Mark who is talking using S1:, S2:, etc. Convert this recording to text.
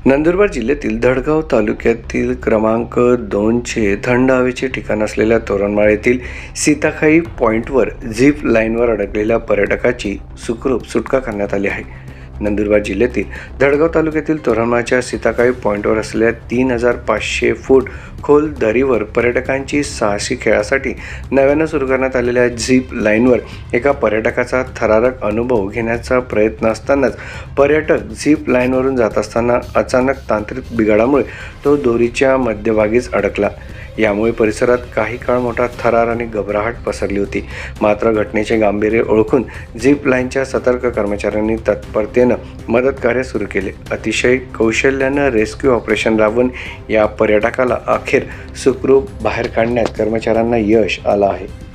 S1: नंदुरबार जिल्ह्यातील धडगाव तालुक्यातील क्रमांक 2चे थंड हवेचे ठिकाण असलेल्या तोरणमाळ येथील सीताखाई पॉईंटवर झिप लाईनवर अडकलेल्या पर्यटकाची सुखरूप सुटका करण्यात आली आहे. नंदुरबार जिल्ह्यातील धडगाव तालुक्यातील तोरणमाळच्या सीताखाई पॉईंटवर असलेल्या 3500 फूट खोल दरीवर पर्यटकांची साहसी खेळासाठी नव्यानं सुरू करण्यात आलेल्या झिप लाईनवर एका पर्यटकाचा थरारक अनुभव घेण्याचा प्रयत्न असतानाच पर्यटक झिप लाईनवरून जात असताना अचानक तांत्रिक बिघाडामुळे तो दोरीच्या मध्यभागीच अडकला. यामुळे परिसरात काही काळ मोठा थरार आणि घबराहट पसरली होती. मात्र घटनेचे गांभीर्य ओळखून झिप लाईनच्या सतर्क कर्मचाऱ्यांनी तत्परतेनं मदत कार्य सुरू केले. अतिशय कौशल्यानं रेस्क्यू ऑपरेशन राबवून या पर्यटकाला अखेर सुखरूप बाहेर काढण्यात कर्मचाऱ्यांना यश आलं आहे.